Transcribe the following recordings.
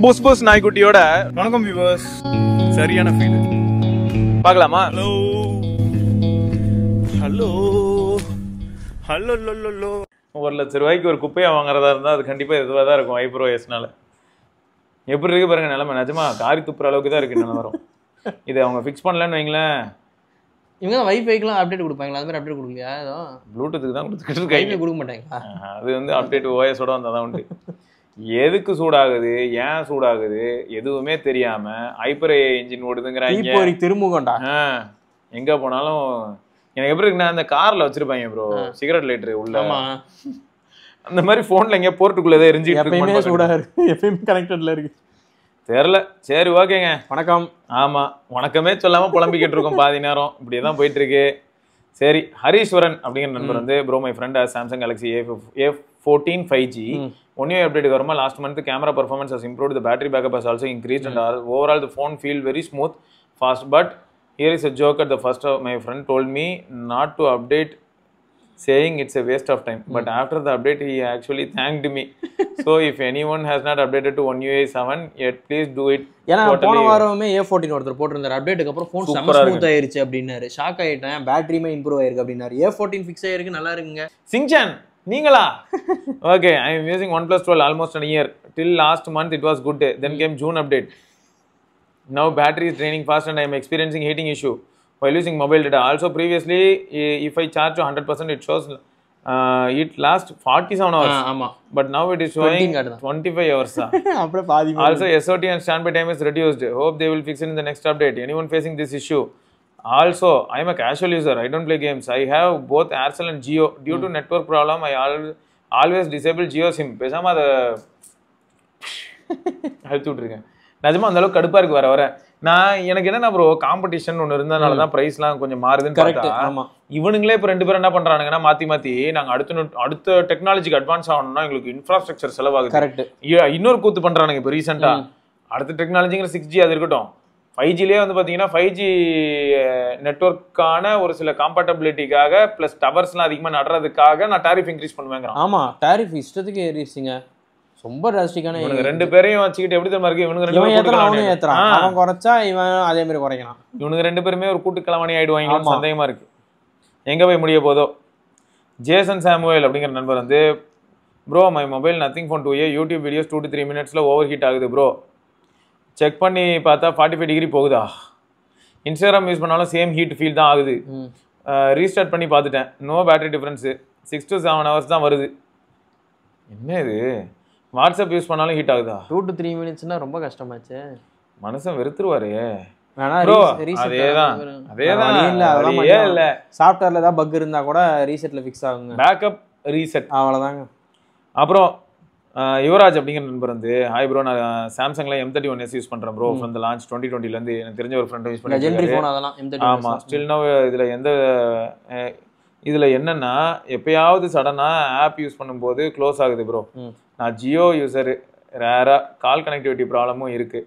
புஸ் புஸ் நாய்க்குட்டியோட வணக்கம் வியூவர்ஸ். சரியான ஃபீல் பார்க்கலாமா? Hello hello hello low. 1,00,000 ரூபாய்க்கு ஒரு குப்பையை வாங்குறதா இருந்தால் அது கண்டிப்பாக இதுவாக தான் இருக்கும். ஐப்ரோ எஸ்னால எப்படி இருக்கு பாருங்க நிலைமை. நிஜமா காரி துப்புற அளவுக்கு தான் இருக்கு நிலவரம். இதை அவங்க ஃபிக்ஸ் பண்ணலன்னு வைங்களேன். இவங்க தான் வைஃபைக்குலாம் அப்டேட் கொடுப்பாங்களா? அது மாதிரி அப்டேட் கொடுக்கலையா? ஏதோ ப்ளூடூத்துக்கு தான் கொடுத்துக்கிட்டு இருக்காங்க. கொடுக்க மாட்டாங்களா? அது வந்து அப்டேட் ஓஎஸோட வந்தால் தான் உண்டு. எதுக்கு சூடாகுது, ஏன் சூடாகுது எதுவுமே தெரியாம ஹைப்பர் ஏஐ இன்ஜின் ஓடுதுங்கிறாங்க. திருமுகண்டா எங்க போனாலும் எனக்கு எப்படி இருக்குன்னா, அந்த கார்ல வச்சிருப்பாங்க ப்ரோ சிகரெட் லைட்டர் உள்ள, அந்த மாதிரி போன்ல எங்க போர்ட்டுக்குள்ளதே எரிஞ்சிட்டு சூடாக இருக்கு, எப்பயுமே கனெக்டட்ல இருக்கு தெரியல. சரி ஓகேங்க, வணக்கம். ஆமா வணக்கமே சொல்லாம புலம்பிக்கிட்டு இருக்கோம் பாதி நேரம். இப்படியேதான் போயிட்டு இருக்கு. சரி, ஹரீஸ்வரன் அப்படிங்கிற நண்பர் வந்து bro my friend Samsung Galaxy A14 5G 1 year update வருமா last month camera performance has improved, the battery backup has also increased and overall the phone feel very smooth fast, but here is a joke at the first my friend told me not to update saying it's a waste of time, but after the update he actually thanked me. So if anyone has not updated to 1 UI 7 yet, please do it. ஏன்னா போன வாரமே A14 ஒருத்தர் போட்டிருந்தாரு, அப்டேட்டுக்கு அப்புறம் phone செம்ம smooth ஆயிருச்சு அப்படின்னாரு. Shock ஆயிட்டேன், பேட்டரியுமே இம்ப்ரூவ் ஆயிருக்கு அப்படின்னாரு. A14 ஃபிக்ஸ் ஆயிருக்கு, நல்லா இருக்குங்க. சிங்சான் நீங்களா? Okay, I am using OnePlus 12 almost a year. Till last month it was good, then came June update. Now battery is draining fast and I am experiencing heating issue while using mobile data. Also previously if I charge to 100% it shows it lasts 47 hours. But now it is showing 25 hours. Also SOT and standby time is reduced. Hope they will fix it in the next update. Anyone facing this issue? Also I am a casual user, I don't play games. I have both Aircel and Jio. Due to network problem I always disable Jio SIM. பேசாம அதை அழுத்தி விட்டுருக்கேன். நிஜமா அந்த அளவுக்கு கடுப்பா இருக்கு வர வர. நான் எனக்கு என்னன்னா ப்ரோ, காம்படிஷன் ஒன்று இருந்ததுனாலதான் பிரைஸ்லாம் கொஞ்சம் மாறுதுன்னு பார்த்தா, இவனுங்களே இப்போ 2 பேரும் என்ன பண்றானுங்கன்னா மாத்தி நாங்க அடுத்த டெக்னாலஜிக்கு அட்வான்ஸ் ஆகணும்னா எங்களுக்கு இன்ஃப்ராஸ்ட்ரக்சர் செலவாகுது. இன்னொரு கூத்து பண்றானுங்க இப்போ ரீசெண்டா. அடுத்த டெக்னாலஜிங்கிற 6G அது இருக்கட்டும், 5Gலேயே வந்து பார்த்தீங்கன்னா 5G நெட்வொர்க்கான ஒரு சில காம்பேட்டபிலிட்டிக்காக ப்ளஸ் டவர்ஸ்லாம் அதிகமாக நடுறதுக்காக நான் டாரிஃப் இன்க்ரீஸ் பண்ணுவேங்கிறேன். ஆமா, டாரிஃப் இஷ்டத்துக்கு ஏறிடுச்சுங்க. ரொம்ப டிராஸ்டிக்கான. இவனுக்கு 2 பேரையும் வச்சுக்கிட்டு எப்படி தெரியுமா இருக்கு, இவனுக்கு 2 பேரும் அவன் குறைச்சா இவன் அதே மாதிரி குறைக்கலாம். இவனுக்கு 2 பேருமே ஒரு கூட்டு கிளவணி ஆயிடுவாங்க, சந்தேகமா இருக்கு. எங்க போய் முடிய போதோ. ஜேசன் சாமுவேல் அப்படிங்கிற நண்பர் வந்து bro my mobile nothing phone 2A YouTube videos 2 to 3 minutes over heat ஆகுது ப்ரோ. செக் பண்ணி பார்த்தா 45 டிகிரி போகுதா. இன்ஸ்டாகிராம் யூஸ் பண்ணாலும் சேம் ஹீட் ஃபீல் தான் ஆகுது. ரீஸ்டார்ட் பண்ணி பார்த்துட்டேன், no battery difference, 6 to 7 hours தான் வருது. என்ன இது, வாட்ஸ்அப் யூஸ் பண்ணாலும் ஹீட் ஆகுதா? 2 to 3 minutesனா ரொம்ப கஷ்டமாச்சு. மனுஷன் வெறுத்துருவாரு. சாஃப்ட்வேர்ல ஏதாவது பக் இருந்தா கூட ரீசெட்ல ஃபிக்ஸ் ஆகுங்க. பேக்கப் ரீசெட் அவ்வளவுதாங்க. அப்புறம் யுவராஜ் அப்படிங்கிற நண்பர் வந்து ஹாய் ப்ரோ, நான் சாம்சங்ல M31s யூஸ் பண்றேன் ப்ரோ. ஃப்ரம் தி லான்ச் 2020ல இருந்து எனக்கு தெரிஞ்ச ஒரு ஃப்ரெண்ட் யூஸ் பண்ணிருக்காரு. ஆமா, ஸ்டில் நவ இதுல என்னன்னா எப்பயாவது சடனா ஆப் யூஸ் பண்ணும்போது க்ளோஸ் ஆகுது ப்ரோ. நான் ஜியோ யூசரு, ரேரா கால் கனெக்டிவிட்டி ப்ராப்ளமும் இருக்கு.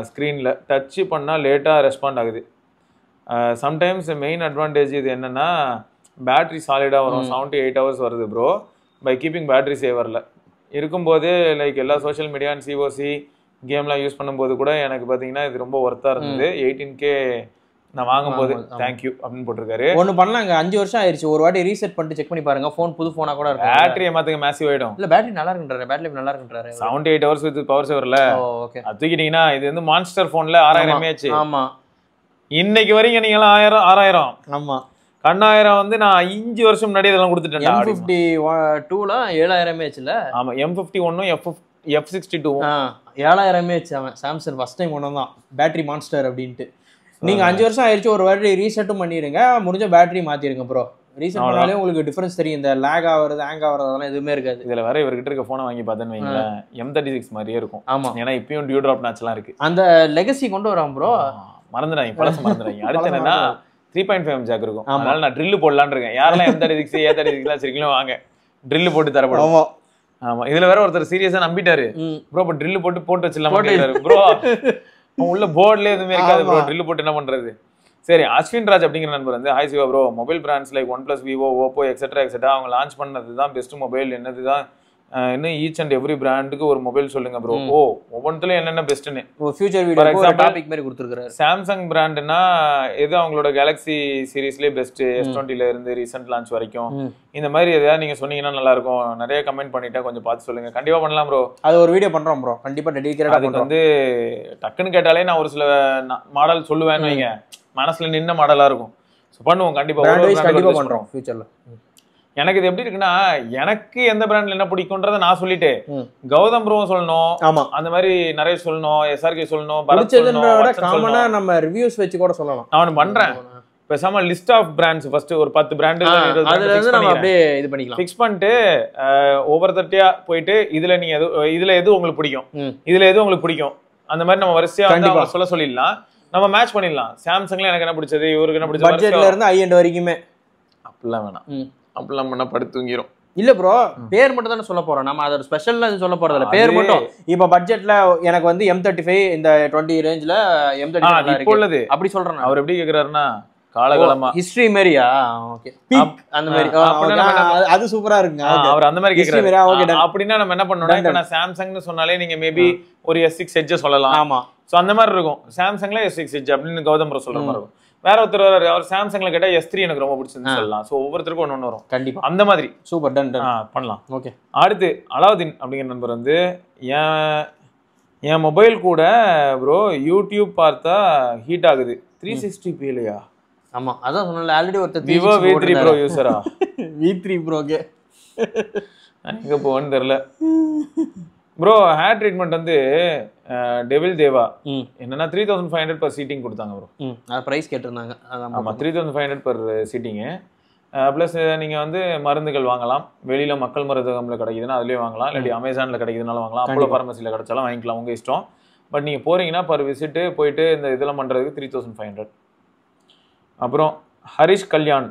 ஸ்க்ரீனில் டச்சு பண்ணால் லேட்டாக ரெஸ்பாண்ட் ஆகுது. சம்டைம்ஸ் மெயின் அட்வான்டேஜ் இது என்னன்னா பேட்ரி சாலிடாக வரும், 7 to 8 hours வருது ப்ரோ பை கீப்பிங் பேட்ரி சேவரில் இருக்கும்போது. லைக் எல்லா சோஷியல் மீடியா அண்ட் சிஓசி கேம்லாம் யூஸ் பண்ணும்போது கூட எனக்கு பார்த்தீங்கன்னா இது ரொம்ப ஒர்த்தாக இருந்தது. 18K நான் வாங்கும்போது தேங்க்யூ அப்படின்னு போட்டிருக்காரு. ஒன்று பண்ணலாங்க, 5 வருஷம் ஆயிடுச்சு. ஒரு வாட்டி ரீசெட் பண்ணிட்டு செக் பண்ணி பாருங்க, ஃபோன் புது ஃபோனா கூட இருக்கு. பேட்டரியை மாத்துங்க, மேசிவ் ஆயிடும். இல்ல பேட்டரி நல்லா இருக்குன்றாரு, பேட்டரி லைஃப் நல்லா இருக்குன்றாரு. 7 to 8 hours வித் பவர் சேவர்ல. ஓகே, அது தூக்கிட்டீங்கன்னா இது வந்து மான்ஸ்டர் ஃபோன்ல 6000 mAh. ஆமா, இன்னைக்கு வரைக்கும் நீங்க எல்லாம் 6000. ஆமா, கண்ணாயிரம் வந்து நான் 5 வருஷம் முன்னாடி இதெல்லாம் கொடுத்துட்டேன். M52ல 7000 mAh இல்ல? ஆமா, M51 F62 7000 mAh. அவன் சாம்சங் ஃபர்ஸ்ட் டைம் ஒன்று தான் பேட்டரி மான்ஸ்டர் அப்படின்ட்டு. நீங்க 5 வருஷம் ஆயிடுச்சு, ஒரு வாட்டி ரீசெட்டும் பண்ணிடுங்க, முடிஞ்ச பேட்டரி மாத்திருங்க ப்ரோ. ரீசெட் பண்ணாலே உங்களுக்கு டிஃபரன்ஸ் தெரியும். இந்த லேக் ஆகுறது, ஹேங் ஆகுறது அதெல்லாம் எதுவுமே இருக்காது. இதுல வேற இவர்கிட்ட இருக்க போனை வாங்கி பார்த்தேன்னு வைங்களேன், M36 மாதிரியே இருக்கும். ஆமா, ஏன்னா இப்பயும் டியூ டிராப் நாட்ச்லாம் இருக்கு. அந்த லெகசி கொண்டு வரான் ப்ரோ. மறந்துடாங்க, பழசு மறந்துடாங்க. அடுத்து என்னன்னா 3.5mm ஜாக் இருக்கும். அதனால நான் ட்ரில் போடலான்னு இருக்கேன். யாரெல்லாம் M36 A36 வச்சிருக்கீங்களோ வாங்க, ட்ரில் போட்டு தரப்படும். ஆமா, இதுல வேற ஒருத்தர் சீரியஸா நம்பிட்டாரு ப்ரோ, இப்ப ட்ரில் போட்டு வச்சிடலாம் ப்ரோ. உள்ள போர்ட்ல எதுவுமே இருக்காது ப்ரோ, ட்ரில் போட்டு என்ன பண்றது. சரி, அஸ்வின் ராஜ் அப்படிங்கிற நண்பர் வந்து hi Siva bro, mobile brands like OnePlus, Vivo, Oppo etcetera அவங்க லான்ச் பண்ணது தான் பெஸ்ட் மொபைல், என்னது தான் இன்னும் ஈச் அண்ட் எவ்ரி பிராண்டுக்கு ஒரு மொபைல் சொல்லுங்க ப்ரோ. ஓ ஒவ்வொன்றுலயும் என்னென்ன பெஸ்ட்னு ஃபியூச்சர் வீடியோ டாபிக் மாதிரி கொடுத்துருக்காரு. சாம்சங் பிராண்டுனா எது அவங்களோட கேலக்ஸி சீரீஸ்லேயே பெஸ்ட், S20ல இருந்து ரீசெண்ட் லான்ச் வரைக்கும் இந்த மாதிரி எதாவது நீங்க சொன்னீங்கன்னா நல்லா இருக்கும். நிறைய கமெண்ட் பண்ணிட்டா கொஞ்சம் பார்த்து சொல்லுங்க. கண்டிப்பா பண்ணலாம் ப்ரோ. அது ஒரு வீடியோ பண்றோம் ப்ரோ, கண்டிப்பா டெடிகேட்டடா. அதுக்கு வந்து டக்குன்னு கேட்டாலே நான் ஒரு சில மாடல் சொல்லுவேன்னு வைங்க, மனசுல நின்ன மாடலா இருக்கும். பண்ணுவோம் கண்டிப்பா பண்றோம் ஃபியூச்சர்ல. எனக்கு இது எப்படி இருக்குன்னா, எனக்கு எந்த பிராண்ட்ல என்ன பிடிக்கும்ன்றத நான் சொல்லிட்டு கௌதம் ப்ரோ சொல்லணும். ஆமா, அந்த மாதிரி நிறைய சொல்லணும், SRK சொல்லணும், காமனா நம்ம ரிவ்யூஸ் வச்சு கூட சொல்லலாம். நான் பண்றேன். பேசாம லிஸ்ட் ஆஃப் பிராண்ட்ஸ் ஃபர்ஸ்ட் ஒரு 10 பிராண்ட் ஃபிக்ஸ் பண்ணிட்டு ஒவ்வொருத்தட்டியா போயிட்டு இதுல நீங்க இதுல எது உங்களுக்கு பிடிக்கும், இதுல எது உங்களுக்கு பிடிக்கும், அந்த மாதிரி நம்ம வரிசையா வந்து சொல்ல சொல்லிடலாம். நம்ம மேட்ச் பண்ணிடலாம். சாம்சங்ல எனக்கு என்ன பிடிச்சது, இவருக்கு என்ன பிடிச்சது, பட்ஜெட்ல இருந்து ஹை எண்ட் வரைக்குமே. அப்படிலாம் வேணாம், அப்படிலாம் பண்ணா படுத்து தூங்கிரும். இல்ல ப்ரோ, பேர் மட்டும் தானே சொல்ல போறோம் நம்ம, அதோட ஸ்பெஷல்ல சொல்ல போறது இல்ல, பேர் மட்டும். இப்ப பட்ஜெட்ல எனக்கு வந்து M35 இந்த 20 ரேஞ்ச்ல M35 இப்போ உள்ளது அப்படி சொல்றேன். அவர் எப்படி கேக்குறாருன்னா காலகாலமா ஹிஸ்டரி மாதிரியா? ஓகே, அந்த மாதிரி அது சூப்பரா இருக்குங்க. அவர் அந்த மாதிரி கேக்குறாரு. அப்படின்னா நம்ம என்ன பண்ணோம்னா, இப்ப நான் சாம்சங்னு சொன்னாலே நீங்க மேபி ஒரு S6 எட்ஜ் சொல்லலாம். ஆமா, சோ அந்த மாதிரி இருக்கும். சாம்சங்ல S6 எட்ஜ் அப்படின்னு கௌதம் ப்ரோ சொல்ற மாதிரி இருக்கும். வேற ஒருத்தர் அவர் சாம்சங்ல கேட்டா S3 எனக்கு ரொம்ப பிடிச்சிருந்து சொல்லலாம். சோ ஒவ்வொருத்தருக்கும் ஒன்னு வரும். கண்டிப்பா அந்த மாதிரி. சூப்பர், டன் பண்ணலாம். ஓகே, அடுத்து அலாவுதீன் அப்படிங்கிற நண்பர் வந்து என் மொபைல் கூட ப்ரோ யூடியூப் பார்த்தா ஹீட் ஆகுது 360p இல்லையா? ஆமா, அதான் சொன்னல ஆல்ரெடி ஒருத்தர் Vivo V3 Pro யூசரா? V3 Proக்கு எங்க போன்னு தெரியல ப்ரோ. ஹேர் ட்ரீட்மெண்ட் வந்து டெவில் தேவா என்னன்னா 3500 per சீட்டிங் கொடுத்தாங்க ப்ரோ. அது பிரைஸ் கேட்டிருந்தாங்க. ஆமா, 3500 per சீட்டிங்கு. ப்ளஸ் நீங்கள் வந்து மருந்துகள் வாங்கலாம். வெளியில் மக்கள் மருந்தகம்ல கிடைக்குதுன்னா அதுலேயே வாங்கலாம், இல்லாட்டி அமேசானில் கிடைக்குதுனாலும் வாங்கலாம், அப்போலோ ஃபார்மசியில் கிடைச்சாலும் வாங்கிக்கலாம், உங்கள் இஷ்டம். பட் நீங்கள் போகிறீங்கன்னா பர் விசிட்டு போயிட்டு இந்த இதெல்லாம் பண்ணுறதுக்கு 3500. அப்புறம் Harish Kalyan,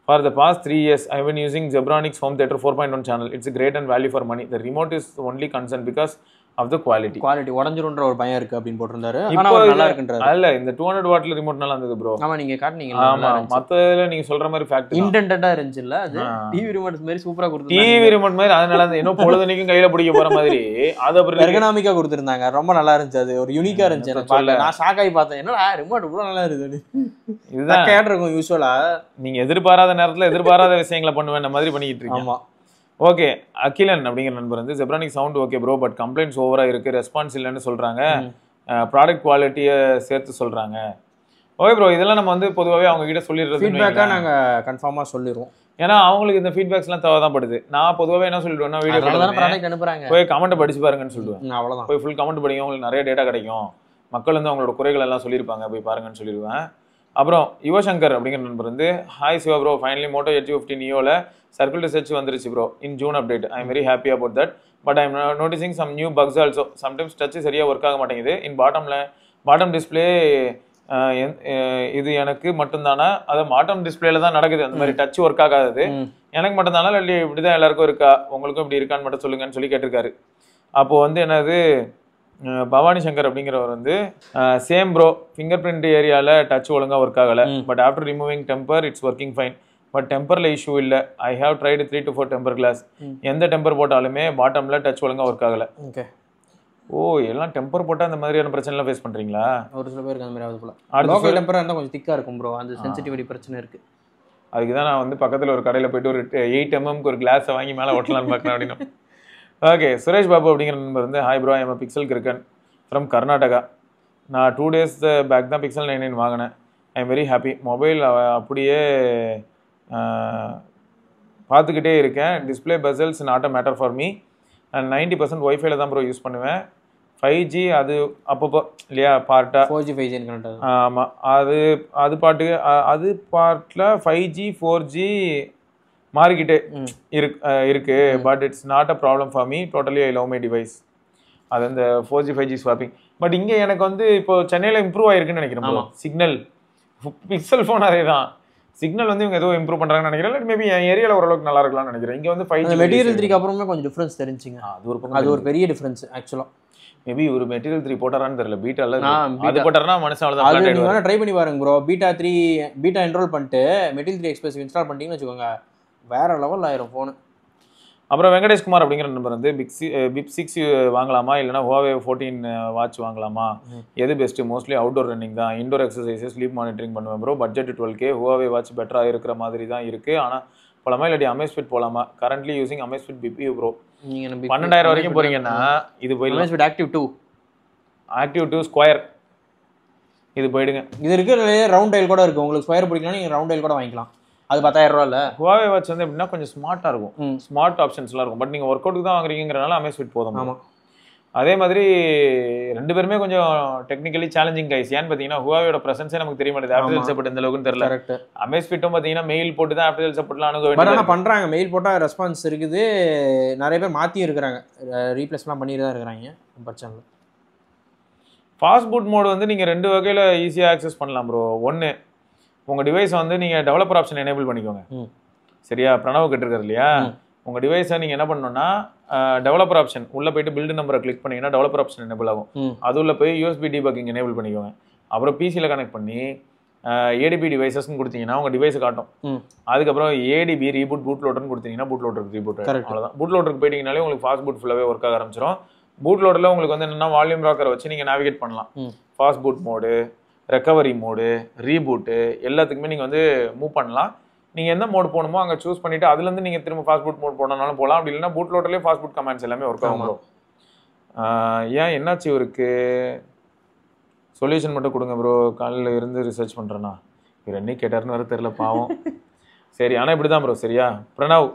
for the past 3 years I've been using Zebronics Home Theater 4.1 channel. It's a great and value for money. The remote is the only concern because of the quality. உடைஞ்சிரும்ன்ற ஒரு பயம் இருக்கு அப்படின்னு போட்டுருந்தாரு. ஆனா நல்லா இருக்குன்றாரு. இல்ல, இந்த 200 வாட்ல ரிமோட் நல்லா இருந்தது ப்ரோ. ஆமா, நீங்க காட்டுனீங்க. ஆமா, மத்ததுல நீங்க சொல்ற மாதிரி ஃபேக்ட் இன்டென்டடா இருந்துச்சுல, அது டிவி ரிமோட் மாதிரி சூப்பரா கொடுத்தாங்க. டிவி ரிமோட் மாதிரி அது நல்லா இருந்துச்சு. இன்னும் பொழுதுனைக்கும் கையில பிடிக்க போற மாதிரி அது அப்புறம் எர்கனாமிக்கா கொடுத்திருந்தாங்க. ரொம்ப நல்லா இருந்துச்சு. அது ஒரு யூனிக்கா இருந்துச்சு. நான் ஷாக் ஆகி பார்த்தேன், என்னடா ரிமோட் இவ்வளவு நல்லா இருக்குது. இதுதான் கேட் இருக்கும் யூசுவலா. நீங்க எதிர்பாராத நேரத்துல எதிர்பாராத விஷயங்களை பண்ணுவேன் மாதிரி பண்ணிட்டு இருக்கீங்க. ஆமா, ஓகே. அகிலன் அப்படிங்கிற நண்பர் வந்து Zebronic sound okay bro, but complaints ஓவரா இருக்கு, ரெஸ்பான்ஸ் இல்லைன்னு சொல்றாங்க, ப்ராடக்ட் குவாலிட்டியை சேர்த்து சொல்றாங்க. ஓகே ப்ரோ, இதெல்லாம் நம்ம வந்து பொதுவாகவே அவங்க கிட்ட சொல்லிடுறது, ஃபீட்பேக்காக நாங்கள் கன்ஃபார்மாக சொல்லிடுவோம். ஏன்னா அவங்களுக்கு இந்த ஃபீட்பேக்ஸ்லாம் தேவைதான் படுது. நான் பொதுவாகவே என்ன சொல்லிடுவேன்னா, வீடியோ ப்ராடக்ட் அனுப்புறாங்க, போய் கமெண்ட் படிச்சு பாருங்கன்னு சொல்லுவேன். அவ்வளோதான், போய் ஃபுல் கமெண்ட் படிங்க, உங்களுக்கு நிறைய டேட்டா கிடைக்கும், மக்கள் வந்து அவங்களோட குறைகள் எல்லாம் சொல்லியிருப்பாங்க, போய் பாருங்கன்னு சொல்லிடுவேன். அப்புறம் யுவசங்கர் அப்படிங்கிற நண்பர் வந்து hi Siva bro, finally Moto H50 நியோல சர்க்கிள் ரிசர்ச் வந்துருச்சு bro in June update. I am very happy about that, but I am noticing some new bugs also. Sometimes touch சரியாக ஒர்க் ஆக மாட்டேங்குது. இன் பாட்டம் டிஸ்பிளே இது எனக்கு மட்டும்தானா? அது பாட்டம் டிஸ்பிளேல தான் நடக்குது அந்த மாதிரி டச் ஒர்க் ஆகாதது. எனக்கு மட்டும்தானா இல்லை இப்படிதான் எல்லாருக்கும் இருக்கா, உங்களுக்கும் இப்படி இருக்கான்னு மட்டும் சொல்லுங்கன்னு சொல்லி கேட்டிருக்காரு. அப்போ வந்து என்னது, பவானி சங்கர் அப்படிங்கிறவர் வந்து சேம் ப்ரோ, ஃபிங்கர் பிரிண்ட் ஏரியாவில் டச் ஒழுங்காக ஒர்க் ஆகலை, but after removing temper it's working fine. But டெம்பரில் இஷ்யூ இல்லை. I have tried 3 to 4 temper glass. எந்த டெம்பர் போட்டாலுமே பாட்டமில் டச் ஒழுங்காக ஒர்க் ஆகலை. ஓகே, ஓ எல்லாம் டெம்பர் போட்டால் அந்த மாதிரியான பிரச்சனைலாம் ஃபேஸ் பண்ணுறீங்களா? ஒரு சில பேருக்கு அந்த மாதிரி ஆகுது போல. லோக்கல் டெம்பர் இருந்தால் கொஞ்சம் திக்காக இருக்கும் ப்ரோ, அந்த சென்சிட்டிவிட்டி பிரச்சனை இருக்குது. அதுக்கு தான் நான் வந்து பக்கத்தில் ஒரு கடையில் போயிட்டு ஒரு 8 mm ஒரு கிளாஸை வாங்கி மேலே ஓட்டலான்னு பார்க்குறேன் அப்படின்னு. ஓகே, சுரேஷ் பாபு அப்படிங்கிற நண்பர் வந்து ஹாய் ப்ரோ, எம் பிக்சல் கிரிக்கன் ஃப்ரம் கர்நாடகா. நான் 2 days பேக் தான் பிக்சல் 99 வாங்கினேன். I am very happy. Mobile அப்படியே பார்த்துக்கிட்டே இருக்கேன். Display bezels not a matter for me. And 90% ஒய்ஃபைல தான் ப்ரோ யூஸ் பண்ணுவேன். 5G அது அப்பப்போ இல்லையா பார்ட்டாக 4G 5G. ஆமாம், அது பாட்டுக்கு அது பார்ட்டில் 5G 4G மாறிக்கிட்டே இருக்கு. But it's not a problem for me. Totally I love my device. அது அந்த 4G 5G ஸ்வாப்பிங். பட் இங்கே எனக்கு வந்து இப்போ சென்னையில் இம்ப்ரூவ் ஆயிருக்குன்னு நினைக்கிறேன். சிக்னல் பிக்சல் ஃபோன் அதே தான். சிக்னல் வந்து இவங்க ஏதோ இம்ப்ரூவ் பண்ணுறாங்கன்னு நினைக்கிறேன். மேபி என் ஏரியாவில் ஓரளவுக்கு நல்லா இருக்கலாம்னு நினைக்கிறேன். இங்கே வந்து 5G மெட்டீரியல் 3க்கு அப்புறமே கொஞ்சம் டிஃப்ரென்ஸ் தெரிஞ்சுங்க. அது ஒரு பெரிய டிஃப்ரென்ஸ் ஆக்சுவலாக. மேபி ஒரு மெட்டீரியல் 3 போட்டாரான்னு தெரியல. பீட்டால அது போட்டாருன்னா மனசு அவ்வளோதான். நீங்கள் வேணா ட்ரை பண்ணி பாருங்க ப்ரோ. பீட்டா என்ரோல் பண்ணிட்டு மெட்டீரியல் 3 எக்ஸ்பிரஸ் இன்ஸ்டால் பண்ணிட்டீங்கன்னு வச்சுக்கோங்க, வேற லெவல் ஆயிரும் ஃபோனு. அப்புறம் வெங்கடேஷ் குமார் அப்படிங்கிற நம்பர் வந்து பிப் 6 வாங்கலாமா இல்லைனா Huawei 14 வாட்ச் வாங்கலாமா, எது பெஸ்ட்டு? மோஸ்ட்லி அவுட்டோர் ரன்னிங் தான், இன்டோர் எக்ஸசைசஸ், ஸ்லீப் மானிட்டரிங் பண்ணுவேன் bro. Budget 12K. Huawei watch பெட்டராக இருக்கிற மாதிரி தான் இருக்குது. ஆனால் போலாமா இல்லாட்டி அமேஸ்ஃபிட் போலாமா? Currently using Amazfit BPU bro. நீங்கள் 12,000 வரைக்கும் போகிறீங்கன்னா இது போயிடலாம். அமேஸ்ஃபிட் ஆக்டிவ் 2 ஸ்கொயர் இது போயிடுங்க. இது இருக்கிற ரவுண்ட் டைல் கூட இருக்குது. உங்களுக்கு ஸ்கொயர் பிடிக்கலாம், நீங்கள் ரவுண்ட் டைல் கூட வாங்கிக்கலாம். அது 10,000 ரூபா இல்லை. Huawei வாட்ச் வந்து எப்படின்னா கொஞ்சம் ஸ்மார்ட்டாக இருக்கும், ஸ்மார்ட் ஆப்ஷன்ஸ்லாம் இருக்கும். பட் நீங்கள் ஒர்க் அவுட்டுக்கு தான் வாங்குறீங்கிறனால அமேஸ்ஃபிட் போதும். ஆமாம். அதே மாதிரி ரெண்டு பேருமே கொஞ்சம் டெக்னிக்கலி சேலஞ்சிங் கைஸ். ஏன்னு பார்த்தீங்கன்னா Huaweiயோட பிரசன்ஸே நமக்கு தெரிய மாட்டேது. ஆஃப்டர் சேல் சப்போர்ட் இந்த அளவுக்கு தெரியல. அமேஸ்ஃபிட்டும் பார்த்தீங்கன்னா மெயில் போட்டு தான் ஆஃப்டர் சேல் சப்போர்ட்லாம் அணுக வேண்டியது. ஆனால் பண்ணுறாங்க, மெயில் போட்டால் ரெஸ்பான்ஸ் இருக்குது. நிறைய பேர் மாற்றி இருக்கிறாங்க, ரீப்ளேஸ்லாம் பண்ணிட்டு தான் இருக்கிறாங்க. பிரச்சனை இல்லை. ஃபாஸ்ட் பூட் மோடு வந்து நீங்கள் ரெண்டு வகையில் ஈஸியாக ஆக்சஸ் பண்ணலாம் ப்ரோ. ஒன்று, உங்கள் டிவைஸை வந்து நீங்கள் டெவலப்பர் ஆப்ஷன் எனேபிள் பண்ணிக்கோங்க. சரியா? பிரணவ் கிட்டிருக்காரு இல்லையா, உங்கள் டிவைஸை நீங்கள் என்ன பண்ணணும்னா டெவலப்பர் ஆப்ஷன் உள்ளே போயிட்டு பில்டு நம்பரை கிளிக் பண்ணிங்கன்னா டெவலப்பர் ஆப்ஷன் எனேபிள் ஆகும். அது உள்ள போய் யூஎஸ்பி டீபக்கிங் எனேபிள் பண்ணிக்கோங்க. அப்புறம் பிசியில் கனெக்ட் பண்ணி ஏடிபி டிவைசஸ்ன்னு கொடுத்தீங்கன்னா உங்கள் டிவைஸை காட்டும். அதுக்கப்புறம் ஏடிபி ரீபூட் பூட் லோடர்னு கொடுத்தீங்கன்னா பூட் லோடருக்கு ரீபூட். அவ்வளோதான். பூட் லோடருக்கு போயிட்டீங்கனாலே உங்களுக்கு ஃபாஸ்ட் பூட் ஃபுல்லாகவே ஒர்க் ஆக ஆரம்பிச்சிடும். பூட் லோடரில் உங்களுக்கு வந்து என்னென்னா வால்யூம் ராக்கரை வச்சு நீங்கள் நேவிகேட் பண்ணலாம். Fast boot mode, recovery mode, reboot எல்லாத்துக்குமே நீங்கள் வந்து மூவ் பண்ணலாம். நீங்கள் எந்த மோட் போகணுமோ அங்கே சூஸ் பண்ணிவிட்டு அதுலேருந்து நீங்கள் திரும்ப ஃபாஸ்ட் பூட் மோட் போனாலும் போகலாம். அப்படி இல்லைன்னா பூட் லோடர்லேயே ஃபாஸ்ட் பூட் கமாண்ட்ஸ் எல்லாமே ஒர்க் ஆகும் ப்ரோ. ஏன் என்னாச்சு இவருக்கு? சொல்யூஷன் மட்டும் கொடுங்க ப்ரோ, காலையில் இருந்து ரிசர்ச் பண்ணுறேன்னா இவர் என்ன கேட்டார்னு வர தெரில பாவம். சரி, ஆனால் இப்படி தான் ப்ரோ. சரியா? பிரணவ்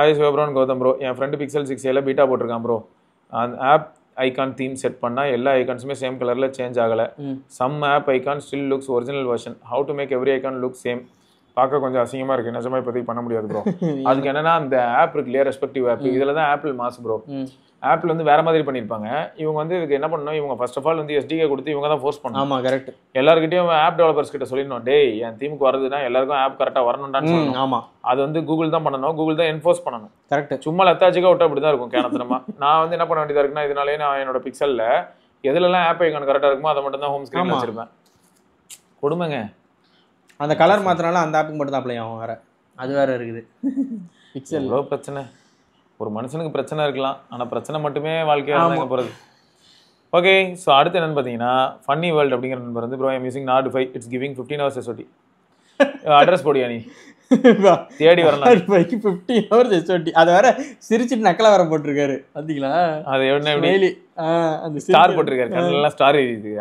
ஆயுஷ் சிவப்ரோன் கௌதம் ப்ரோ, என் ஃப்ரெண்டு Pixel 6a பீட்டா போட்டிருக்கான் ப்ரோ. அந்த ஆப் ஐகான் தீம் செட் பண்ணால் எல்லா ஐகான்ஸுமே சேம் கலரில் சேஞ்ச் ஆகலை. Some app icon still looks original version. How to make every icon look same? பார்க்க கொஞ்சம் அசிங்கமாக இருக்குது. நிஜமாக இப்போதைக்கு பண்ண முடியாது ப்ரோ. அதுக்கு என்னன்னா அந்த ஆப் இருக்கு இல்லையா, ரெஸ்பெக்டிவ் ஆப், இதில் தான் ஆப்பிள் மாஸ் ப்ரோ. ஆப்பிள் வந்து வேற மாதிரி பண்ணியிருப்பாங்க. இவங்க வந்து இதுக்கு என்ன பண்ணணும், இவங்க ஃபர்ஸ்ட் ஆஃப் ஆல் வந்து எஸ்டிகே கொடுத்து இவங்க தான் ஃபோர்ஸ் பண்ணணும். ஆமாம், கரெக்ட். எல்லாருக்கிட்டையும் ஆப் டெவலப்பர்ஸ் கிட்ட சொல்லிடணும், டேய் என் தீமுக்கு வரதுன்னா எல்லாருக்கும் ஆப் கரெக்டாக வரணும்டான்னு சொல்லணும். ஆமாம், அது வந்து கூகுள் தான் பண்ணணும், கூகுள் தான் என்ஃபோர்ஸ் பண்ணணும். கரெக்ட். சும்மா லத்தாச்சிக்கா விட்டா அப்படி தான் இருக்கும் கேனத்தனமா. நான் வந்து என்ன பண்ண வேண்டியதாக இருக்குன்னா, இதனாலே நான் என்னோட பிக்சலில் எதுலலாம் ஆப் ஐகான் கரெக்டாக இருக்குமோ அதை மட்டும் தான் ஹோம் ஸ்க்ரீன் வச்சிருப்பேன். கொடுமைங்க. அந்த கலர் மாத்தினால அந்த ஆப்புக்கு மட்டும் தான் அப்ளை ஆகும். வேற அது வேற இருக்குது. பிக்சல் எவ்வளோ பிரச்சனை. ஒரு மனுஷனுக்கு பிரச்சனை இருக்கலாம், ஆனால் பிரச்சனை மட்டுமே வாழ்க்கையாக தான் போகிறது. ஓகே, ஸோ அடுத்து என்னன்னு பார்த்தீங்கன்னா ஃபன்னி வேர்ல்டு அப்படிங்கிற நம்பர் வந்து bro I'm using not 5 it's giving 15 hours SOT. Address போடியா நீ தேடி வரலாம். 15 hours SOT. அதை வேற சிரிச்சிட்டு நக்கலா வேற போட்டிருக்காரு பார்த்தீங்களா? அது என்ன அந்த ஸ்டார் போட்டிருக்காரு, கண்ணெல்லாம் ஸ்டார் எழுதிது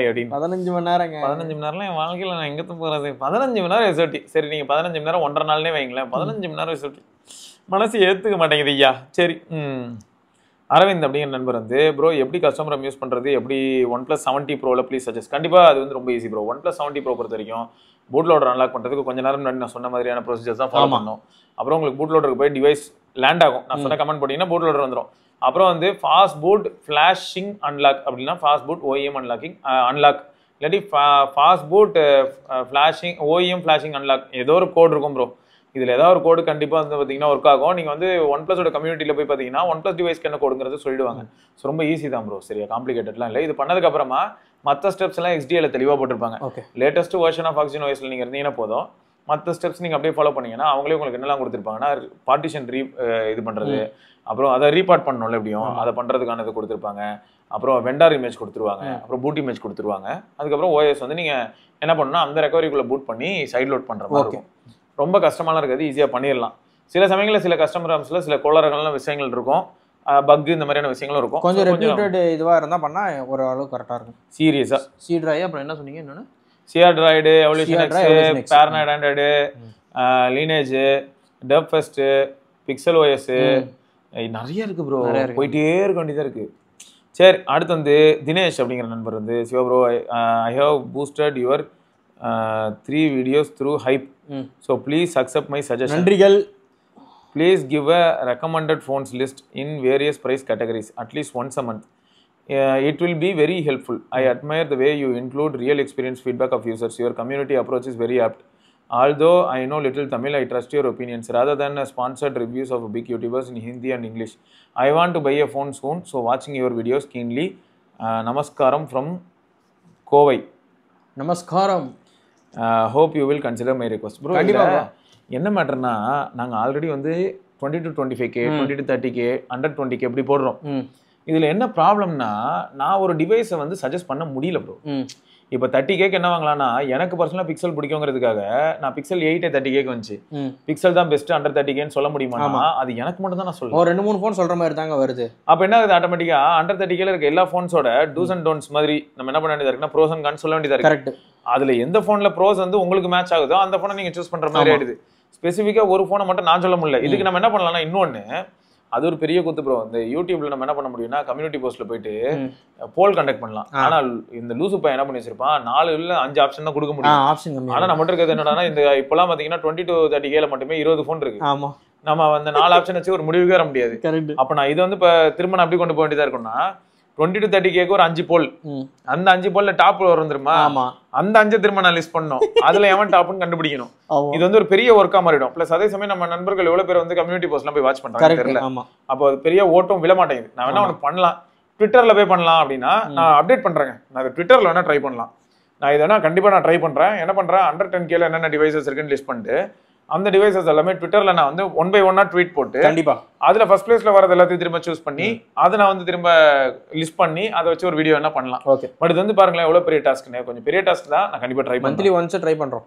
அப்படின்னு. 15 மணி நேரங்க. 15 மணி நேரம்லாம் என் வாழ்க்கையில் நான் எங்கே போகிறது? 15 மணி நேரம் SOT. சரி, நீங்கள் 15 மணி நேரம் 1.5 நாள்னே வைங்களேன். 15 மணி நேரம் SOT மனசு ஏற்றுக்க மாட்டேங்குது ஐயா. சரி, அரவிந்த் அப்படிங்கிற நண்பர் வந்து ப்ரோ எப்படி கஸ்டமர் யூஸ் பண்ணுறது, எப்படி OnePlus 70 Proவில் ப்ளீஸ் சஜஸ்ட். கண்டிப்பாக அது வந்து ரொம்ப ஈஸி ப்ரோ. OnePlus 70 Pro பொறுத்த வரைக்கும் பூட் லோடர் அன்லாக் பண்ணுறதுக்கு கொஞ்சம் நேரம் முன்னாடி நான் சொன்ன மாதிரியான ப்ரொசீஜர்ஸ் தான் ஃபாலோ பண்ணணும். அப்புறம் உங்களுக்கு பூட் லோடருக்கு போய் டிவைஸ் லேண்ட் ஆகும். நான் சொன்ன கமெண்ட் போட்டிங்கன்னா பூட் லோடர் வந்துடும். அப்புறம் வந்து ஃபாஸ்ட் பூட் ஃப்ளாஷிங் அன்லாக் அப்படின்னா ஃபாஸ்ட் பூட் OEM அன்லாக் இல்லாட்டி fast boot flashing OEM flashing unlock ஏதோ ஒரு கோட் இருக்கும் ப்ரோ. இதில் ஏதாவது ஒரு கோடு கண்டிப்பாக வந்து பார்த்தீங்கன்னா ஒர்க் ஆகும். நீங்கள் வந்து OnePlus கம்யூனிட்டியில் போய் பார்த்தீங்கன்னா OnePlus டிவைஸ்க்கு என்ன கோடுங்கிறது சொல்லிடுவாங்க. ஸோ ரொம்ப ஈஸி தான் ப்ரோ. சரியா? காம்ப்ளிகேட்டட்லாம் இல்லை. இது பண்ணதுக்கப்புறமா மற்ற ஸ்டெப்ஸ் எல்லாம் XDAல தெளிவாக போட்டிருப்பாங்க. லேட்டஸ்ட் வெர்ஷன் ஆஃப் Oxygen OSல நீங்கள் இருந்தீங்கன்னா போதும். மற்ற ஸ்டெப்ஸ் நீங்கள் அப்படியே ஃபாலோ பண்ணீங்கன்னா அவங்களே உங்களுக்கு என்னெல்லாம் கொடுத்துருப்பாங்கன்னா பார்ட்டிஷன் இது பண்ணுறது, அப்புறம் அதை ரீபார்ட் பண்ணணும்ல எப்படியும் அதை பண்ணுறதுக்கான இது கொடுத்துருப்பாங்க. அப்புறம் வெண்டார் இமேஜ் கொடுத்துருவாங்க, அப்புறம் பூட் இமேஜ் கொடுத்துருவாங்க. அதுக்கப்புறம் OS வந்து நீங்கள் என்ன பண்ணணும்னா அந்த ரெக்கவரிக்குள்ளே பூட் பண்ணி சைட் லோட் பண்ணுற மாதிரி இருக்கும். ரொம்ப கஷ்டமாலாம் இருக்காது, ஈஸியாக பண்ணிடலாம். சில சமயங்களில் சில கஸ்டமர் ஆப்ஸில் சில கோளாறுகள்லாம் விஷயங்கள் இருக்கும், பக் இந்த மாதிரியான விஷயங்களும் இருக்கும். கொஞ்சம் ரெப்யூட்டட் இதுவாக இருந்தால் பண்ணால் ஒரு அளவு கரெக்டாக இருக்கும். சீரியஸாக C-Drive அப்புறம் என்ன சொன்னீங்க? இன்னொன்று C-Drive, Evolution X, Paranoid Android, Lineage, DevFest, Pixel OS நிறைய இருக்குது ப்ரோ. போயிட்டே இருக்க வேண்டியதாக இருக்குது. சரி, அடுத்து வந்து தினேஷ் அப்படிங்கிற நண்பர் வந்து Siva bro I have boosted your 3 videos through hype. So please accept my suggestion. நன்றிகள். Please give a recommended phones list in various price categories at least once a month. It will be very helpful. I admire the way you include real experience feedback of users. Your community approach is very apt. Although I know little Tamil, I trust your opinions rather than sponsored reviews of big YouTubers in Hindi and English. I want to buy a phone soon, so watching your videos keenly. Namaskaram from Kovai. நமஸ்காரம். Hope you will consider my request bro. கண்டிப்பாக என்ன மேட்டர்னா, நாங்கள் already வந்து 20 to 25K 20 to 30K 120K இப்படி போடுறோம். ம் இதுல என்ன ப்ராப்ளம்னா நான் ஒரு டிவைஸை வந்து சஜஸ்ட் பண்ண முடியல ப்ரோ. இப்போ 30K என்ன வாங்கலாம்னா எனக்கு பர்சனலாக பிக்சல் பிடிக்குங்கிறதுக்காக நான் பிக்சல் 8 30K வந்துச்சு. பிக்சல் தான் பெஸ்ட் அண்டர் 30K சொல்ல முடியுமா? அது எனக்கு மட்டும் தான் நான் சொல்லுவேன். ஒரு 2-3 ஃபோன் சொல்ற மாதிரி தாங்க வருது. அப்போ என்ன ஆகுது, ஆட்டோமேட்டிக்கா அண்டர் 30K இருக்க எல்லா ஃபோன்ஸோட டூஸ் அண்ட் டோன்ஸ் மாதிரி நம்ம என்ன பண்ண வேண்டியதா இருக்குன்னா ப்ரோஸ் அண்ட் கான்ஸ் சொல்ல வேண்டியதா இருக்கு. கரெக்ட். அதுல எந்த போன்ல ப்ரோஸ் வந்து உங்களுக்கு மேட்ச் ஆகுதோ அந்த போனை நீங்க சூஸ் பண்ற மாதிரி ஆயிடுது. ஸ்பெசிஃபிக்கா ஒரு போனை மட்டும் நான் சொல்ல முடியல. இதுக்கு நம்ம என்ன பண்ணலாம்னா இன்னொன்னு அது ஒரு பெரிய குத்து ப்ரோ. இந்த யூடியூப்ல நம்ம என்ன பண்ண முடியும்னா கம்யூனிட்டி போஸ்ட்ல போயிட்டு போல் கண்டக்ட் பண்ணலாம். ஆனா இந்த லூசு பையன் என்ன பண்ணி வச்சிருப்பான் 4 இல்ல 5 ஆப்ஷன் தான் கொடுக்க முடியும். ஆனா நம்ம இருக்கிறது என்னன்னா இந்த இப்பெல்லாம் பாத்தீங்கன்னா 20 to 30K மட்டுமே 20 போன் இருக்கு. நம்ம அந்த 4 ஆப்ஷன் வச்சு ஒரு முடிவுக்கு வர முடியாது. அப்ப நான் இது வந்து இப்ப திரும்ப அப்படி கொண்டு போக வேண்டியதா இருக்கும்னா 20 to 30K ஒரு 5 போல், அந்த 5 போல்ல டாப் வரும் தெரியுமா, அந்த 5 திரும்ப நான் லிஸ்ட் பண்ணணும். அதுல எவன் டாப்னு கண்டுபிடிக்கணும். இது வந்து ஒரு பெரிய ஒர்க்கா மாறிடும். பிளஸ் அதே சமயம் நம்ம நண்பர்கள் எவ்வளவு பேர் வந்து கம்யூனிட்டி போஸ்ட்லாம் போய் வாட்ச் பண்றாங்க தெரியல. அப்போ அது பெரிய ஓட்டம் விழ மாட்டேங்குது. நான் வேணா ஒன்று பண்ணலாம், ட்விட்டர்ல போய் பண்ணலாம் அப்படின்னா நான் அப்டேட் பண்றேங்க. நான் ட்விட்டர்ல வேணா ட்ரை பண்ணலாம். நான் இதை வேணா கண்டிப்பா நான் ட்ரை பண்றேன். என்ன பண்றேன், அண்டர் 10K என்னென்ன டிவைசஸ் இருக்குன்னு லிஸ்ட் பண்ணிட்டு அந்த டிவைசஸ் எல்லாமே ட்விட்டர்ல நான் வந்து 1 by 1 ட்வீட் போட்டு கண்டிப்பா அதுல ஃபர்ஸ்ட் பிளேஸ்ல வரது எல்லாத்தையும் திரும்ப சூஸ் பண்ணி அதை நான் வந்து திரும்ப லிஸ்ட் பண்ணி அதை வச்சு ஒரு வீடியோ என்ன பண்ணலாம். பட் இது வந்து பாருங்களேன் எவ்வளவு பெரிய டாஸ்க்னு. கொஞ்சம் பெரிய டாஸ்க் தான். நான் கண்டிப்பா ட்ரை மந்த்லி ஒன்ஸ் ட்ரை பண்றோம்.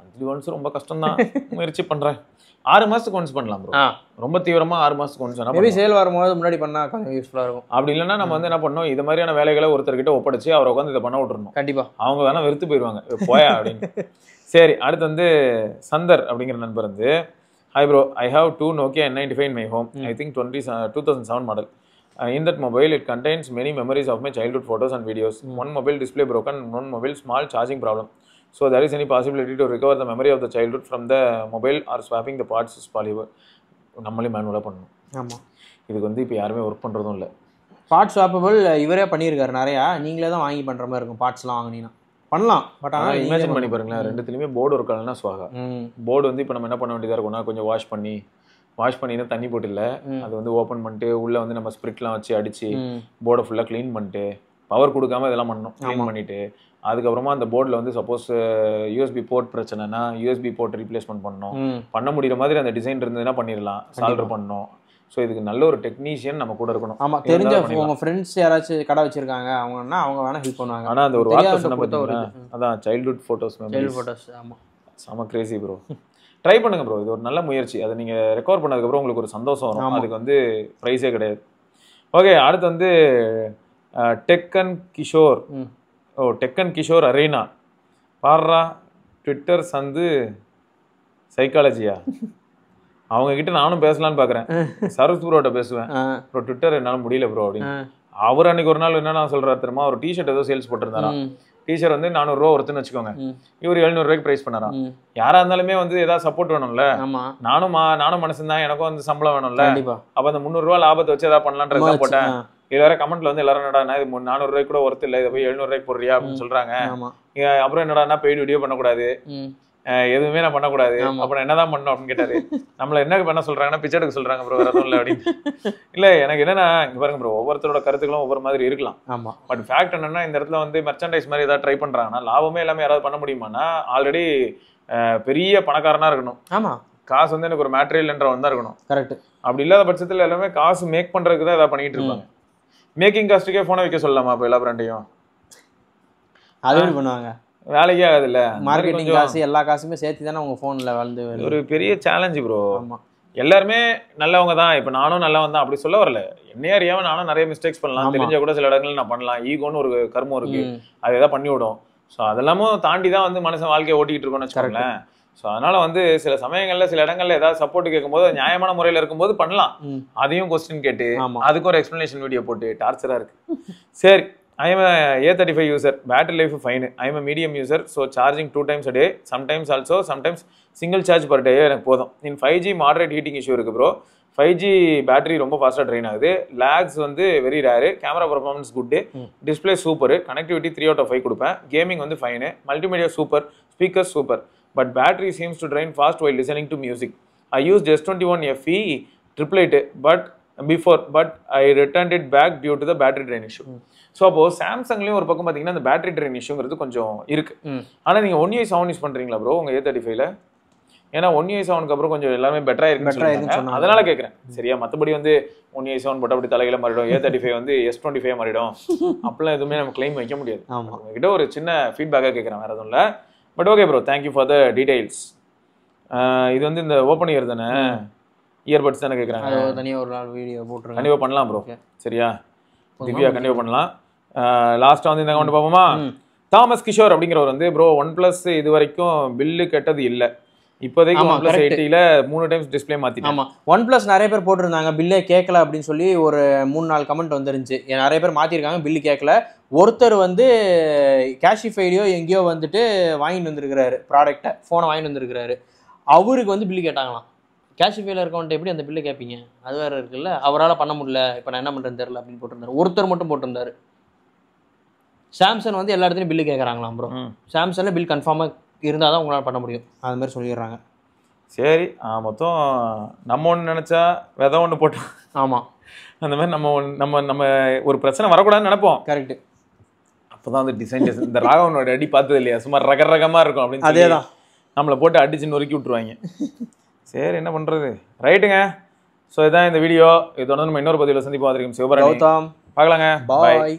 மந்த்லி ஒன்ஸ் ரொம்ப கஷ்டம் தான். முயற்சி பண்றேன். 6 மாசத்துக்கு ஒன்ஸ் பண்ணலாம் ப்ரோ. ரொம்ப தீவிரமா 6 மாசத்துக்கு ஒன்ஸ் பண்ணா மேபி சேல் வரும்போது முன்னாடி பண்ணா கொஞ்சம் யூஸ்ஃபுல்லா இருக்கும். அப்படி இல்லைன்னா நம்ம வந்து என்ன பண்ணோம், இது மாதிரியான வேலைகளை ஒருத்தர்கிட்ட ஒப்படைச்சு அவரை உட்காந்து இதை பண்ண விட்டுறணும். கண்டிப்பா அவங்க வேணா வெறுத்து போயிடுவாங்க போயா அப்படின்னு. சரி, அடுத்து வந்து சந்தர் அப்படிங்கிற நண்பர் வந்து hi bro, I have 2 Nokia N95 in my home. I think 2007 model. In that mobile, it contains many memories of my childhood photos and videos. One mobile display broken, one mobile small charging problem. So there is any possibility to recover the memory of the childhood from the mobile or swapping the parts is possible? நம்மளே மேனுவலாக பண்ணணும். ஆமாம், இதுக்கு வந்து இப்போ யாருமே work பண்ணுறதும் இல்லை. பார்ட் ஸ்வாப்பபிள் இவரே பண்ணியிருக்காரு நிறையா. நீங்களே தான் வாங்கி பண்ணுற மாதிரி இருக்கும். பார்ட்ஸ்லாம் வாங்கினீங்கன்னா பண்ணலாம். பட் ஆனால் இமேஜின் பண்ணி பாருங்களேன், ரெண்டுத்துலையுமே போர்டு ஒர்க் ஆகலைன்னா ஸ்வாகா. போர்டு வந்து இப்போ நம்ம என்ன பண்ண வேண்டியதாக இருக்கும்னா கொஞ்சம் வாஷ் பண்ணினா தண்ணி போட்டு இல்லை, அது வந்து ஓப்பன் பண்ணிட்டு உள்ளே வந்து நம்ம ஸ்பிரிட்லாம் வச்சு அடித்து போர்டை ஃபுல்லாக க்ளீன் பண்ணிட்டு பவர் கொடுக்காம இதெல்லாம் பண்ணணும். க்ளீன் பண்ணிவிட்டு அதுக்கப்புறமா அந்த போர்டில் வந்து சப்போஸ் யூஎஸ்பி போர்ட் பிரச்சனைனா யூஎஸ்பி போர்ட் ரீப்ளேஸ்மெண்ட் பண்ணணும். பண்ண முடிகிற மாதிரி அந்த டிசைன் இருந்ததுன்னா பண்ணிடலாம். சால்டர் பண்ணணும். ஸோ இதுக்கு நல்ல ஒரு டெக்னீஷியன் நம்ம கூட இருக்கணும். ஆமாம், தெரிஞ்ச உங்கள் ஃப்ரெண்ட்ஸ் யாராச்சும் கடை வச்சிருக்காங்க அவங்கன்னா அவங்க வேணால் ஹெல்ப் பண்ணுவாங்க. ஆனால் அந்த ஒரு வார்த்தை சொன்ன பார்த்தீங்கன்னா அதான் சைல்ட்ஹுட் ஃபோட்டோஸ். ஆமாம், செம கிரேசி ப்ரோ. ட்ரை பண்ணுங்க ப்ரோ, இது ஒரு நல்ல முயற்சி. அதை நீங்கள் ரெக்கவர் பண்ணதுக்கப்புறம் உங்களுக்கு ஒரு சந்தோஷம் வரும். அதுக்கு வந்து ப்ரைஸே கிடையாது. ஓகே, அடுத்து வந்து டெக்கன் கிஷோர். டெக்கன் கிஷோர் அரேனா பாடுறா ட்விட்டர் சந்து சைக்காலஜியா. அவங்க கிட்ட நானும் பேசலான்னு பாக்குறேன். சரஸ் ப்ரோட்ட பேசுவேன். ப்ரோ ட்விட்டர் என்னால முடியல ப்ரோ அப்படின்னு. அவர் அன்னைக்கு ஒரு நாள் என்ன சொல்றாரு தெரியுமா, ஒரு டிஷர்ட் ஏதோ சேல்ஸ் போட்டிருந்தாரா. டிஷர்ட் வந்து 400 ரூபா ஒருத்துன்னு வச்சுக்கோங்க. இவர் 700 ரூபாய்க்கு பிரைஸ் பண்ணாராம். யாரா இருந்தாலுமே வந்து ஏதாவது சப்போர்ட் வேணும்ல. நானும் மனசு தான், எனக்கும் வந்து சம்பளம் வேணும்ல. அப்ப அந்த 300 ரூபா லாபத்தை வச்சு ஏதாவது பண்ணலான்றத போட்டேன். இது வேற கமெண்ட்ல வந்து எல்லாரும் என்னடா இது 400 ரூபாய்க்கு கூட ஒர்த்து இல்லை, இதை போய் 700 ரூபாய்க்கு போடுறியா அப்படின்னு சொல்றாங்க. அப்புறம் என்னடா பெய்டு வீடியோ பண்ணக்கூடாது, எதுவுமே நான் பண்ணக்கூடாது, அப்புறம் என்னதான் பண்ணணும் அப்படின்னு கேட்டாரு. நம்மள என்ன பண்ண சொல்றாங்கன்னா பிச்சை எடுக்க சொல்றாங்க ப்ரோ, வேற எதுவும் இல்லை அப்படின்னு. இல்ல எனக்கு என்னன்னா இங்க பாருங்க ப்ரோ, ஒவ்வொருத்தரோட கருத்துக்களும் ஒவ்வொரு மாதிரி இருக்கலாம். ஆமா, பட் ஃபேக்ட் என்னன்னா இந்த இடத்துல வந்து மெர்ச்சன்டைஸ் மாதிரி ஏதாவது ட்ரை பண்றாங்கன்னா லாபமே எல்லாமே யாராவது பண்ண முடியுமானா ஆல்ரெடி பெரிய பணக்காரனா இருக்கணும். ஆமா, காசு வந்து எனக்கு ஒரு மேட்டீரியல்ன்றவன் தான் இருக்கணும். கரெக்ட். அப்படி இல்லாத பட்சத்துல எல்லாமே காசு மேக் பண்றதுக்கு தான் ஏதாவது பண்ணிட்டு இருப்பாங்க. மேக்கிங் காஸ்ட்டுக்கே போனை வைக்க சொல்லலாமா இப்போ எல்லா பிராண்டையும்? அது பண்ணுவாங்க, வேலைக்கே ஆகுது இல்ல. மார்க்கெட்டிங் காசு எல்லா காசுமே சேர்த்து தானே உங்க போன்ல வந்து ஒரு பெரிய சேலஞ்சு ப்ரோ. ஆமா, எல்லாருமே நல்லவங்க தான். இப்ப நானும் நல்லவன் தான் அப்படி சொல்ல வரல. என்னையே அறியாம நானும் நிறைய மிஸ்டேக்ஸ் பண்ணலாம். தெரிஞ்ச கூட சில இடங்கள்ல நான் பண்ணலாம். ஈகோன்னு ஒரு கர்மம் இருக்கு, அது ஏதாவது பண்ணி விடும். ஸோ அதெல்லாமும் தாண்டி தான் வந்து மனுஷன் வாழ்க்கையை ஓட்டிக்கிட்டு இருக்கோம்னு வச்சுக்கோங்களேன். ஸோ அதனால வந்து சில சமயங்கள்ல சில இடங்கள்ல ஏதாவது சப்போர்ட் கேட்கும்போது நியாயமான முறையில இருக்கும்போது பண்ணலாம். அதையும் கொஸ்டின் கேட்டு அதுக்கு ஒரு எக்ஸ்பிளனேஷன் வீடியோ போட்டு டார்ச்சரா இருக்கு. சரி, I am a A35 user. Battery life fine. I am a medium user. So charging 2 times a day. Sometimes single charge per day எனக்கு போதும். In 5G moderate heating issue இருக்கு bro. 5G battery ரொம்ப ஃபாஸ்ட்டாக drain ஆகுது. Lags வந்து very rare. Camera performance good. Display super. Connectivity 3 out of 5 கொடுப்பேன். Gaming வந்து fine. Multimedia super. Speakers super. But battery seems to drain fast while listening to music. I used S21 FE 888 but I returned it back due to the battery drain issue. So அப்போ சாம்சங்லேயும் ஒரு பக்கம் பார்த்தீங்கன்னா இந்த battery train இஷ்யூங்கிறது கொஞ்சம் இருக்கு. ஆனால் நீங்கள் 1 UI 7 use பண்ணுறீங்களா ப்ரோ உங்கள் A35ல? ஏன்னா 1UI7 அப்புறம் கொஞ்சம் எல்லாமே பெட்டரா இருக்குன்னு சொல்றாங்க. அதனால கேட்கறேன். சரியா? மத்தபடி வந்து 1UI7 போட்டா அப்படி தலையில மாறிடும், A35 வந்து S25 மாறிடும் அப்படிலாம் எதுவுமே நம்ம கிளைம் வைக்க முடியாது. உங்ககிட்ட ஒரு சின்ன ஃபீட்பேக்காக கேட்கறேன், வேற எதுவும் இல்லை. But okay bro, thank you for the details. இது வந்து இந்த ஓப்பன் இயர் தானே, இயர்பட்ஸ் தானே கேட்குறாங்க. தனியாக ஒரு நாள் வீடியோ போட்டுருங்க. கண்டிப்பாக பண்ணலாம் ப்ரோ. சரியா திவ்யா, கண்டிப்பாக பண்ணலாம். லாஸ்ட்டாக வந்து இந்த அக்கௌண்ட் பார்ப்போமா. தாமஸ் கிஷோர் அப்படிங்கிறவர் வந்து ப்ரோ OnePlus இது வரைக்கும் பில்லு கெட்டது இல்லை, இப்போதைக்கு OnePlus 80ல 3 டைம்ஸ் டிஸ்பிளே மாற்றிட்டேன். ஆமாம், OnePlus நிறைய பேர் போட்டிருந்தாங்க பில்லே கேட்கல அப்படின்னு சொல்லி ஒரு 3-4 கமெண்ட் வந்துருந்துச்சு. நிறைய பேர் மாற்றிருக்காங்க, பில்லு கேட்கல. ஒருத்தர் வந்து கேஷிஃபைலையோ எங்கேயோ வந்துட்டு வாங்கிட்டு வந்திருக்கிறாரு ப்ராடக்டை, ஃபோனை வாங்கிட்டு வந்திருக்கிறாரு. அவருக்கு வந்து பில்லு கேட்டாங்களாம். கேஷிஃபைல இருக்கவன்ட்டு எப்படி அந்த பில்லு கேட்பீங்க? அது வேறு இருக்குல்ல, அவரால் பண்ண முடியல, இப்போ நான் என்ன பண்ணுறேன்னு தெரியல அப்படின்னு போட்டிருந்தாரு. ஒருத்தர் மட்டும் போட்டிருந்தாரு. சாம்சங் வந்து எல்லா இடத்துலையும் பில்லு கேட்குறாங்களாம் ப்ரோ. சாம்சங்கில் பில் கன்ஃபார்மாக இருந்தால் தான் உங்களால் பண்ண முடியும், அது மாதிரி சொல்லிடுறாங்க. சரி, மொத்தம் நம்ம ஒன்று நினச்சா விதை ஒன்று போட்டோம். ஆமாம், அந்த மாதிரி நம்ம ஒரு பிரச்சனை வரக்கூடாதுன்னு நினைப்போம். கரெக்டு. அப்போ தான் வந்து டிசைன் இந்த ராகவனோட அடி பார்த்தது இல்லையா, சும்மா ரகரகமாக இருக்கும் அப்படின்னு. அதே தான், நம்மளை போட்டு அடிச்சு நொறுக்கி விட்ருவாங்க. சரி, என்ன பண்ணுறது. ரைட்டுங்க. ஸோ இதான் இந்த வீடியோ. இதோட நம்ம இன்னொரு பதிவில் சந்திப்போம். சிவபாரதி பார்க்கலாங்க. பாய்.